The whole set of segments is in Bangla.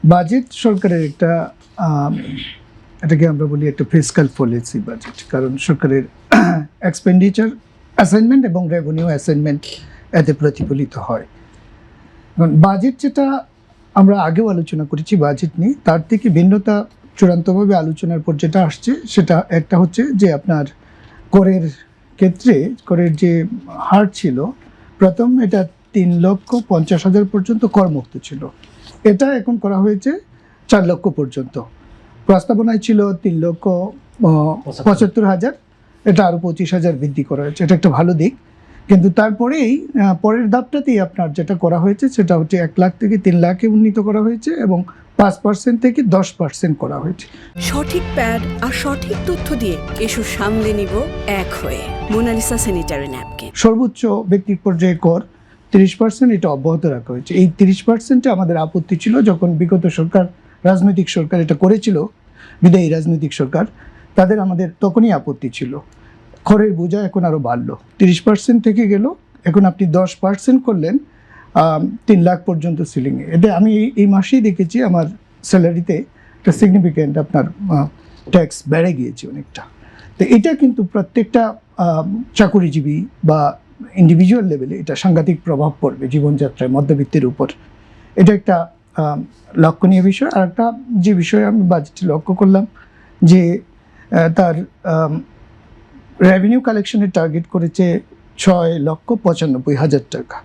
বাজেট সরকারের একটা এটাকে আমরা বলি একটা ফিসকাল পলিসি বাজেট, কারণ সরকারের এক্সপেন্ডিচার অ্যাসাইনমেন্ট এবং রেভিনিউ অ্যাসাইনমেন্ট এতে প্রতিফলিত হয়। বাজেট যেটা আমরা আগেও আলোচনা করেছি বাজেট নিয়ে, তার থেকে ভিন্নতা চূড়ান্তভাবে আলোচনার পর যেটা আসছে সেটা একটা হচ্ছে যে আপনার করের ক্ষেত্রে করের যে হার ছিল প্রথম এটা 3,50,000 পর্যন্ত করমুক্ত ছিল, এটা এখন করা হয়েছে 4 লক্ষ পর্যন্ত। প্রস্তাবনায় ছিল 3,75,000, এটা আরও 25,000 বৃদ্ধি করা হয়েছে, এটা একটা ভালো দিক। কিন্তু তারপরেই পরের ধাপটাতেই আপনার যেটা করা হয়েছে সেটা হচ্ছে 1 লাখ থেকে 3 লাখে উন্নীত করা হয়েছে এবং 5% থেকে 10% করা হয়েছে। সঠিক প্যাড আর সঠিক তথ্য দিয়ে এসব সামলে নিব এক হয়ে। Monalisa sanitary napkin. সর্বোচ্চ ব্যক্তি পর্যায়ে কর 30%, এটা অব্যাহত রাখা হয়েছে। এই 30%-এ আমাদের আপত্তি ছিল যখন বিগত সরকার, রাজনৈতিক সরকার এটা করেছিল, বিদায়ী রাজনৈতিক সরকার, তাদের আমাদের তখনই আপত্তি ছিল। খরের বোঝা এখন আরও বাড়লো, 30% থেকে গেল, এখন আপনি 10% করলেন 3 লাখ পর্যন্ত সিলিংয়ে। এতে আমি এই মাসেই দেখেছি আমার স্যালারিতে একটা সিগনিফিক্যান্ট আপনার ট্যাক্স বেড়ে গিয়েছে অনেকটা। তো এটা কিন্তু প্রত্যেকটা চাকুরিজীবী বা ইন্ডিভিজুয়াল লেভেলে এটা সাংঘাতিক প্রভাব পড়বে জীবনযাত্রায় মধ্যবিত্তের উপর। এটা একটা লক্ষণীয় বিষয়। আর একটা যে বিষয়ে আমি বাজেটে লক্ষ্য করলাম যে তার রেভিনিউ কালেকশনের টার্গেট করেছে 6,95,000 টাকা,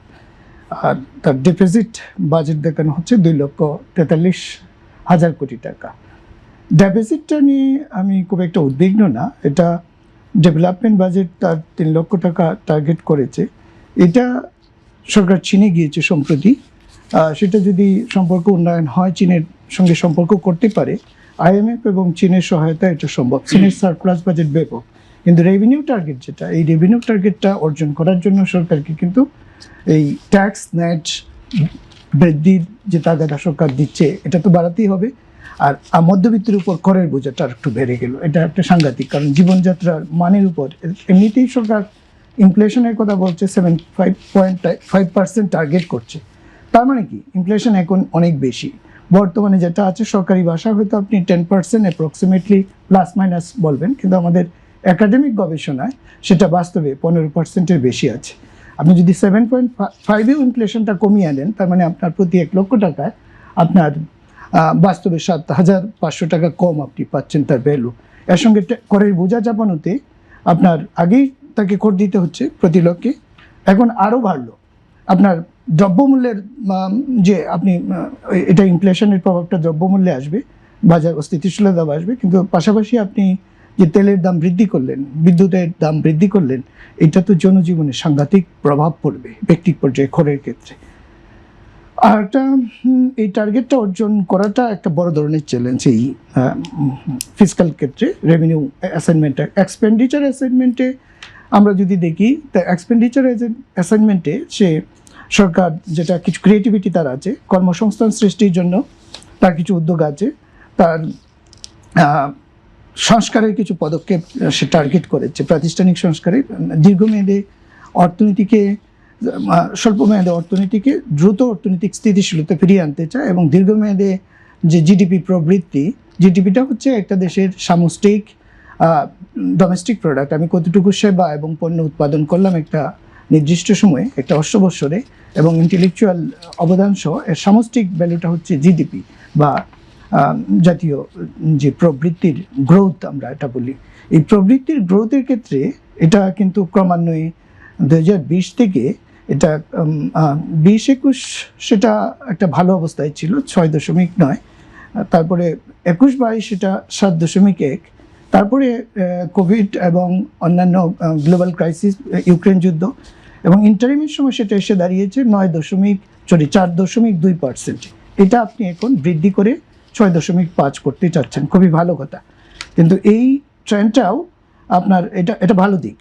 আর তার ডেফিসিট বাজেট দেখানো হচ্ছে 2,43,000 কোটি টাকা। ডেফিসিটটা নিয়ে আমি খুব একটা উদ্বিগ্ন না, এটা ডেভেলপমেন্ট বাজেট তার 3 লক্ষ টাকা টার্গেট করেছে। এটা সরকার চীনে গিয়েছে সম্প্রতি, সেটা যদি সম্পর্ক উন্নয়ন হয়, চীনের সঙ্গে সম্পর্ক করতে পারে, IMF এবং চীনের সহায়তা এটা সম্ভব। চীনের সারপ্লাস বাজেট ব্যাপক, কিন্তু রেভিনিউ টার্গেট যেটা, এই রেভিনিউ টার্গেটটা অর্জন করার জন্য সরকারকে কিন্তু এই ট্যাক্স নেট বৃদ্ধির যে তাগাদা সরকার দিচ্ছে এটা তো বাড়াতেই হবে। আর মধ্যবিত্তের উপর করের বোঝাটা একটু বেড়ে গেল, এটা একটা সাংঘাতিক, কারণ জীবনযাত্রার মানের উপর এমনিতেই সরকার ইনফ্লেশনের কথা বলছে, 7.5% টার্গেট করছে। তার মানে কি ইনফ্লেশন এখন অনেক বেশি বর্তমানে যেটা আছে। সরকারি ভাষা হয়তো আপনি 10% অ্যাপ্রক্সিমেটলি প্লাস মাইনাস বলবেন, কিন্তু আমাদের একাডেমিক গবেষণায় সেটা বাস্তবে 15%-এর বেশি আছে। আপনি যদি 7.5-এও ইনফ্লেশনটা কমিয়ে আনেন, তার মানে আপনার প্রতি 1 লক্ষ টাকায় আপনার বাস্তবে 7,500 টাকা কম আপনি পাচ্ছেন তার ভ্যালু। এর সঙ্গে করের বোঝা চাপানোতে আপনার আগেই তাকে কর দিতে হচ্ছে প্রতি লক্ষে, এখন আরও বাড়লো। আপনার দ্রব্যমূল্যের যে আপনি এটা ইনফ্লেশনের প্রভাবটা দ্রব্যমূল্যে আসবে, বাজার অস্থিতিশীলতা আসবে, কিন্তু পাশাপাশি আপনি যে তেলের দাম বৃদ্ধি করলেন, বিদ্যুতের দাম বৃদ্ধি করলেন, এটা তো জনজীবনে সাংঘাতিক প্রভাব পড়বে ব্যক্তি পর্যায়ে খরের ক্ষেত্রে। আর একটা এই টার্গেটটা অর্জন করাটা একটা বড় ধরনের চ্যালেঞ্জ এই ফিসকাল ক্ষেত্রে। রেভিনিউ অ্যাসাইনমেন্টে, এক্সপেন্ডিচার অ্যাসাইনমেন্টে আমরা যদি দেখি, তা এক্সপেন্ডিচার অ্যাসাইনমেন্টে সে সরকার যেটা কিছু ক্রিয়েটিভিটি তার আছে, কর্মসংস্থান সৃষ্টির জন্য তার কিছু উদ্যোগ আছে, তার সংস্কারের কিছু পদক্ষেপ সে টার্গেট করেছে, প্রাতিষ্ঠানিক সংস্কারে, দীর্ঘমেয়াদে অর্থনীতিকে, স্বল্পমেয়াদে অর্থনীতিকে দ্রুত অর্থনৈতিক স্থিতিশীলতা ফিরিয়ে আনতে চায় এবং দীর্ঘমেয়াদে যে জিডিপি প্রবৃদ্ধি, জিডিপিটা হচ্ছে একটা দেশের সামষ্টিক ডোমেস্টিক প্রোডাক্ট, আমি কতটুকু সেবা এবং পণ্য উৎপাদন করলাম একটা নির্দিষ্ট সময়ে, একটা অশ্ববৎসরে, এবং ইন্টেলেকচুয়াল অবদান সহ এর সামষ্টিক ভ্যালুটা হচ্ছে জিডিপি বা জাতীয় যে প্রবৃত্তির গ্রোথ আমরা এটা বলি। এই প্রবৃত্তির গ্রোথের ক্ষেত্রে এটা কিন্তু ক্রমান্বয়ে 2020 থেকে এটা 20-21 সেটা একটা ভালো অবস্থায় ছিল, 6.9, তারপরে 21-22 সেটা 7.1, তারপরে কোভিড এবং অন্যান্য গ্লোবাল ক্রাইসিস, ইউক্রেন যুদ্ধ, এবং ইন্টারিমের সময় সেটা এসে দাঁড়িয়েছে 4.2%। এটা আপনি এখন বৃদ্ধি করে 6.5 করতে চাচ্ছেন, খুবই ভালো কথা। কিন্তু এই ট্রেন্ডটাও আপনার এটা ভালো দিক।